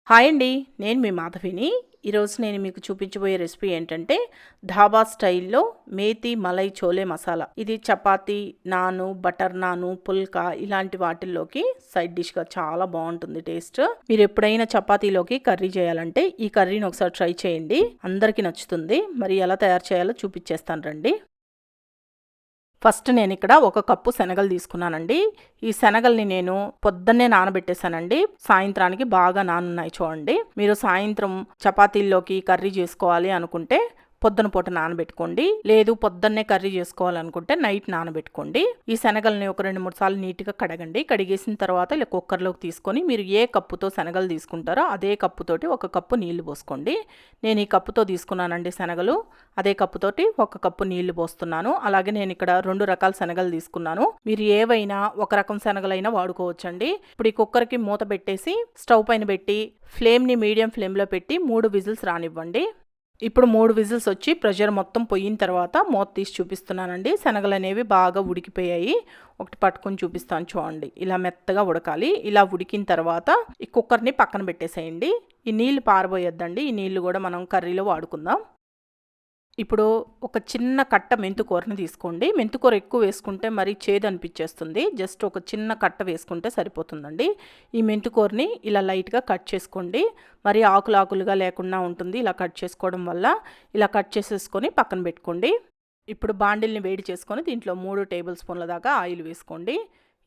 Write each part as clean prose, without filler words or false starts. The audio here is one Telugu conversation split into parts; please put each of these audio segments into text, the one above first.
హాయ్ అండి, నేను మీ మాధవిని. ఈరోజు నేను మీకు చూపించబోయే రెసిపీ ఏంటంటే ధాబా స్టైల్లో మేతి మలై చోలే మసాలా. ఇది చపాతీ, నాను, బటర్ నాను, పుల్కా ఇలాంటి వాటిల్లోకి సైడ్ డిష్గా చాలా బాగుంటుంది టేస్ట్. మీరు ఎప్పుడైనా చపాతీలోకి కర్రీ చేయాలంటే ఈ కర్రీని ఒకసారి ట్రై చేయండి, అందరికీ నచ్చుతుంది. మరి ఎలా తయారు చేయాలో చూపించేస్తాను రండి. ఫస్ట్ నేను ఇక్కడ 1 కప్పు శనగలు తీసుకున్నానండి. ఈ శనగల్ని నేను పొద్దున్నే నానబెట్టేశానండి. సాయంత్రానికి బాగా నానున్నాయి చూడండి. మీరు సాయంత్రం చపాతీల్లోకి కర్రీ చేసుకోవాలి అనుకుంటే పొద్దున పూట నానబెట్టుకోండి, లేదు పొద్దున్నే కర్రీ చేసుకోవాలనుకుంటే నైట్ నానబెట్టుకోండి. ఈ శనగల్ని ఒక 2-3 సార్లు నీట్గా కడగండి. కడిగేసిన తర్వాత ఇలా కుక్కర్లోకి తీసుకొని మీరు ఏ కప్పుతో శనగలు తీసుకుంటారో అదే కప్పుతోటి 1 కప్పు నీళ్లు పోసుకోండి. నేను ఈ కప్పుతో తీసుకున్నానండి శనగలు, అదే కప్పుతోటి 1 కప్పు నీళ్లు పోస్తున్నాను. అలాగే నేను ఇక్కడ 2 రకాల శనగలు తీసుకున్నాను. మీరు ఏవైనా ఒక రకం శనగలైనా వాడుకోవచ్చండి. ఇప్పుడు ఈ కుక్కర్కి మూత పెట్టేసి స్టవ్ పైన పెట్టి ఫ్లేమ్ని మీడియం ఫ్లేమ్లో పెట్టి 3 విజిల్స్ రానివ్వండి. ఇప్పుడు 3 విజిల్స్ వచ్చి ప్రెషర్ మొత్తం పోయిన తర్వాత మూత తీసి చూపిస్తున్నానండి. శనగలు అనేవి బాగా ఉడికిపోయాయి. ఒకటి పట్టుకొని చూపిస్తాను చూడండి. ఇలా మెత్తగా ఉడకాలి. ఇలా ఉడికిన తర్వాత ఈ కుక్కర్ని పక్కన పెట్టేసేయండి. ఈ నీళ్లు పారబోయొద్దండి, ఈ నీళ్లు కూడా మనం కర్రీలో వాడుకుందాం. ఇప్పుడు ఒక చిన్న కట్ట మెంతుకూరని తీసుకోండి. మెంతుకూర ఎక్కువ వేసుకుంటే మరి చేదు అనిపించేస్తుంది. జస్ట్ ఒక చిన్న కట్ట వేసుకుంటే సరిపోతుందండి. ఈ మెంతుకూరని ఇలా లైట్గా కట్ చేసుకోండి. మరి ఆకులుగా లేకుండా ఉంటుంది. ఇలా కట్ చేసుకోవడం వల్ల ఇలా కట్ చేసేసుకొని పక్కన పెట్టుకోండి. ఇప్పుడు బాండిల్ని వేడి చేసుకొని దీంట్లో 3 టేబుల్ స్పూన్ల దాకా ఆయిల్ వేసుకోండి.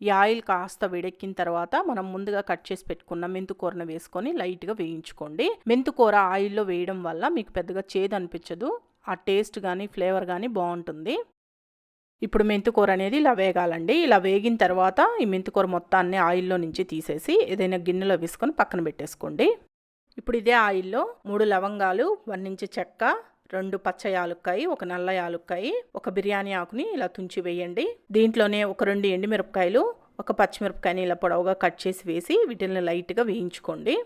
ఈ ఆయిల్ కాస్త వేడెక్కిన తర్వాత మనం ముందుగా కట్ చేసి పెట్టుకున్న మెంతుకూరను వేసుకొని లైట్గా వేయించుకోండి. మెంతుకూర ఆయిల్లో వేయడం వల్ల మీకు పెద్దగా చేదు అనిపించదు. ఆ టేస్ట్ కానీ ఫ్లేవర్ కానీ బాగుంటుంది. ఇప్పుడు మెంతుకూర అనేది ఇలా వేగాలండి. ఇలా వేగిన తర్వాత ఈ మెంతుకూర మొత్తాన్ని ఆయిల్లో నుంచి తీసేసి ఏదైనా గిన్నెలో వేసుకొని పక్కన పెట్టేసుకోండి. ఇప్పుడు ఇదే ఆయిల్లో 3 లవంగాలు, 1 ఇంచు చెక్క, 2 పచ్చ యాలుక్కాయి, 1 నల్ల యాలుక్కాయి, 1 బిర్యానీ ఆకుని ఇలా తుంచి వేయండి. దీంట్లోనే ఒక 2 ఎండుమిరపకాయలు, 1 పచ్చిమిరపకాయని ఇలా పొడవుగా కట్ చేసి వేసి వీటిని లైట్గా వేయించుకోండి.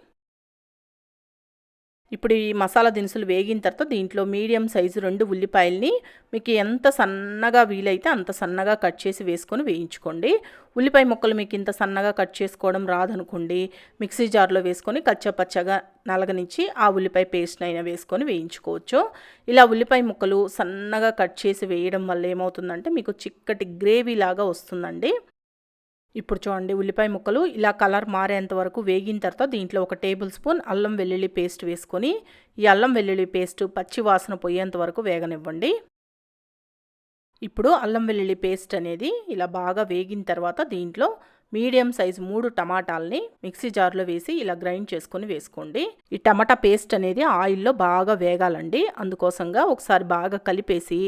ఇప్పుడు ఈ మసాలా దినుసులు వేగిన తర్వాత దీంట్లో మీడియం సైజు 2 ఉల్లిపాయల్ని మీకు ఎంత సన్నగా వీలైతే అంత సన్నగా కట్ చేసి వేసుకొని వేయించుకోండి. ఉల్లిపాయ ముక్కలు మీకు ఇంత సన్నగా కట్ చేసుకోవడం రాదనుకోండి, మిక్సీ జార్లో వేసుకొని కచ్చపచ్చగా నలగనిచ్చి ఆ ఉల్లిపాయ పేస్ట్ అయినా వేసుకొని వేయించుకోవచ్చు. ఇలా ఉల్లిపాయ ముక్కలు సన్నగా కట్ చేసి వేయడం వల్ల ఏమవుతుందంటే మీకు చిక్కటి గ్రేవీ లాగా వస్తుందండి. ఇప్పుడు చూడండి, ఉల్లిపాయ ముక్కలు ఇలా కలర్ మారేంత వరకు వేగిన తర్వాత దీంట్లో 1 టేబుల్ స్పూన్ అల్లం వెల్లుల్లి పేస్ట్ వేసుకొని ఈ అల్లం వెల్లుల్లి పేస్ట్ పచ్చి వాసన పోయేంత వరకు వేగనివ్వండి. ఇప్పుడు అల్లం వెల్లుల్లి పేస్ట్ అనేది ఇలా బాగా వేగిన తర్వాత దీంట్లో మీడియం సైజు 3 టమాటాలని మిక్సీ జార్లో వేసి ఇలా గ్రైండ్ చేసుకొని వేసుకోండి. ఈ టమాటా పేస్ట్ అనేది ఆయిల్లో బాగా వేగాలండి. అందుకోసంగా ఒకసారి బాగా కలిపేసి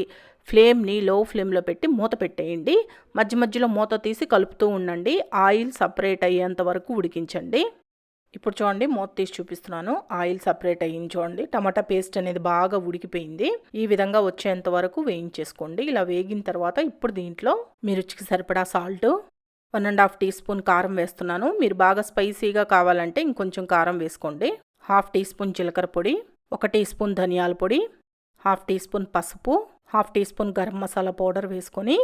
ఫ్లేమ్ని లో ఫ్లేమ్లో పెట్టి మూత పెట్టేయండి. మధ్య మధ్యలో మూత తీసి కలుపుతూ ఉండండి. ఆయిల్ సపరేట్ అయ్యేంత వరకు ఉడికించండి. ఇప్పుడు చూడండి, మూత తీసి చూపిస్తున్నాను. ఆయిల్ సపరేట్ అయ్యింది చూడండి. టమాటా పేస్ట్ అనేది బాగా ఉడికిపోయింది. ఈ విధంగా వచ్చేంత వరకు వేయించేసుకోండి. ఇలా వేగిన తర్వాత ఇప్పుడు దీంట్లో మీ రుచికి సరిపడా సాల్ట్, 1.5 టీ స్పూన్ కారం వేస్తున్నాను. మీరు బాగా స్పైసీగా కావాలంటే ఇంకొంచెం కారం వేసుకోండి. 1/2 టీ స్పూన్ జీలకర్ర పొడి, 1 టీ స్పూన్ ధనియాల పొడి, 1/2 టీ స్పూన్ పసుపు, 1/2 teaspoon garam masala powder వేసుకొని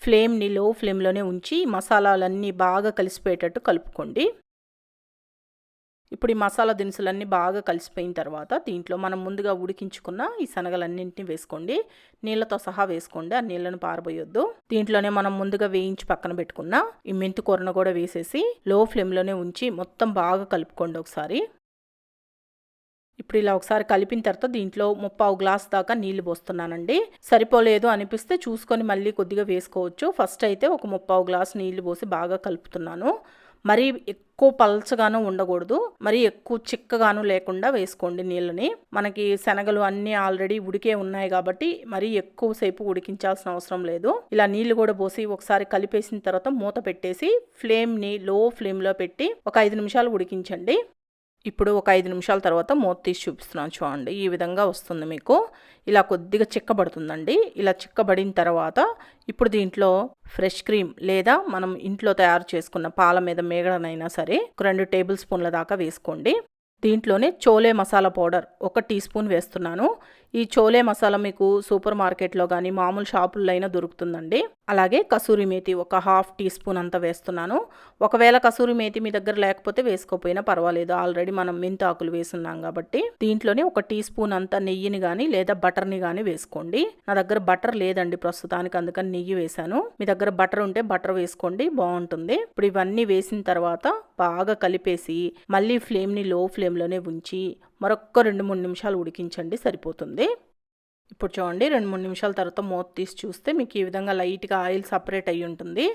ఫ్లేమ్ని లో ఫ్లేమ్లోనే ఉంచి మసాలాలన్నీ బాగా కలిసిపోయేటట్టు కలుపుకోండి. ఇప్పుడు ఈ మసాలా దినుసులన్నీ బాగా కలిసిపోయిన తర్వాత దీంట్లో మనం ముందుగా ఉడికించుకున్న ఈ శనగలన్నింటినీ వేసుకోండి. నీళ్ళతో సహా వేసుకోండి, ఆ నీళ్ళను పారబోయొద్దు. దీంట్లోనే మనం ముందుగా వేయించి పక్కన పెట్టుకున్న ఈ మెంతి కూరను కూడా వేసేసి లో ఫ్లేమ్లోనే ఉంచి మొత్తం బాగా కలుపుకోండి ఒకసారి. ఇప్పుడు ఇలా ఒకసారి కలిపిన తర్వాత దీంట్లో 3/4 గ్లాస్ దాకా నీళ్లు పోస్తున్నానండి. సరిపోలేదు అనిపిస్తే చూసుకొని మళ్ళీ కొద్దిగా వేసుకోవచ్చు. ఫస్ట్ అయితే ఒక 3/4 గ్లాస్ నీళ్లు పోసి బాగా కలుపుతున్నాను. మరీ ఎక్కువ పల్చగాను ఉండకూడదు, మరీ ఎక్కువ చిక్కగాను లేకుండా వేసుకోండి నీళ్ళని. మనకి శనగలు అన్నీ ఆల్రెడీ ఉడికే ఉన్నాయి కాబట్టి మరీ ఎక్కువసేపు ఉడికించాల్సిన అవసరం లేదు. ఇలా నీళ్లు కూడా పోసి ఒకసారి కలిపేసిన తర్వాత మూత పెట్టేసి ఫ్లేమ్ని లో ఫ్లేమ్లో పెట్టి ఒక 5 నిమిషాలు ఉడికించండి. ఇప్పుడు ఒక 5 నిమిషాల తర్వాత మూత తీసి చూపిస్తున్నాను చూడండి. ఈ విధంగా వస్తుంది మీకు. ఇలా కొద్దిగా చిక్కబడుతుందండి. ఇలా చిక్కబడిన తర్వాత ఇప్పుడు దీంట్లో ఫ్రెష్ క్రీమ్ లేదా మనం ఇంట్లో తయారు చేసుకున్న పాల మీద మేగడనైనా సరే 2 టేబుల్ స్పూన్ల దాకా వేసుకోండి. దీంట్లోనే chole masala powder 1 teaspoon వేస్తున్నాను. ఈ చోలే మసాలా మీకు సూపర్ మార్కెట్లో కానీ మామూలు షాపుల్లో అయినా దొరుకుతుందండి. అలాగే కసూరి మేతి 1/2 టీ స్పూన్ అంతా వేస్తున్నాను. ఒకవేళ కసూరి మేతి మీ దగ్గర లేకపోతే వేసుకోకపోయినా పర్వాలేదు, ఆల్రెడీ మనం మెంతాకులు వేసున్నాం కాబట్టి. దీంట్లోనే 1 టీ స్పూన్ అంతా నెయ్యిని కానీ లేదా బటర్ని కానీ వేసుకోండి. నా దగ్గర బటర్ లేదండి ప్రస్తుతానికి, అందుకని నెయ్యి వేశాను. మీ దగ్గర బటర్ ఉంటే బటర్ వేసుకోండి, బాగుంటుంది. ఇప్పుడు ఇవన్నీ వేసిన తర్వాత బాగా కలిపేసి మళ్ళీ ఫ్లేమ్ని లో ఫ్లేమ్లోనే ఉంచి మరొక్క 2-3 నిమిషాలు ఉడికించండి, సరిపోతుంది. ఇప్పుడు చూడండి 2-3 నిమిషాల తర్వాత మూత తీసి చూస్తే మీకు ఈ విధంగా లైట్గా ఆయిల్ సపరేట్ అయ్యి ఉంటుంది.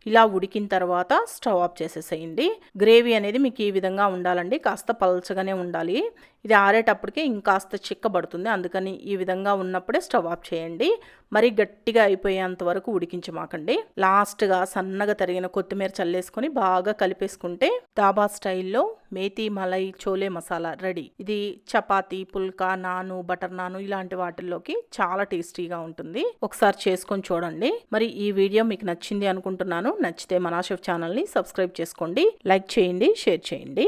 ఇలా ఉడికిన తర్వాత స్టవ్ ఆఫ్ చేసేసేయండి. గ్రేవీ అనేది మీకు ఈ విధంగా ఉండాలండి, కాస్త పల్చగానే ఉండాలి. ఇది ఆరేటప్పటికే ఇంకాస్త చిక్కబడుతుంది, అందుకని ఈ విధంగా ఉన్నప్పుడే స్టవ్ ఆఫ్ చేయండి. మరీ గట్టిగా అయిపోయేంత వరకు ఉడికించమాకండి. లాస్ట్గా సన్నగా తరిగిన కొత్తిమీర చల్లేసుకొని బాగా కలిపేసుకుంటే ధాబా స్టైల్లో మేతి మలై చోలే మసాలా రెడీ. ఇది చపాతీ, పుల్కా, నాను, బటర్ నాను ఇలాంటి వాటిల్లోకి చాలా టేస్టీగా ఉంటుంది. ఒకసారి చేసుకొని చూడండి. మరి ఈ వీడియో మీకు నచ్చింది అనుకుంటున్నాను. నచ్చితే మనా షెఫ్ ఛానల్ని సబ్స్క్రైబ్ చేసుకోండి, లైక్ చేయండి, షేర్ చేయండి.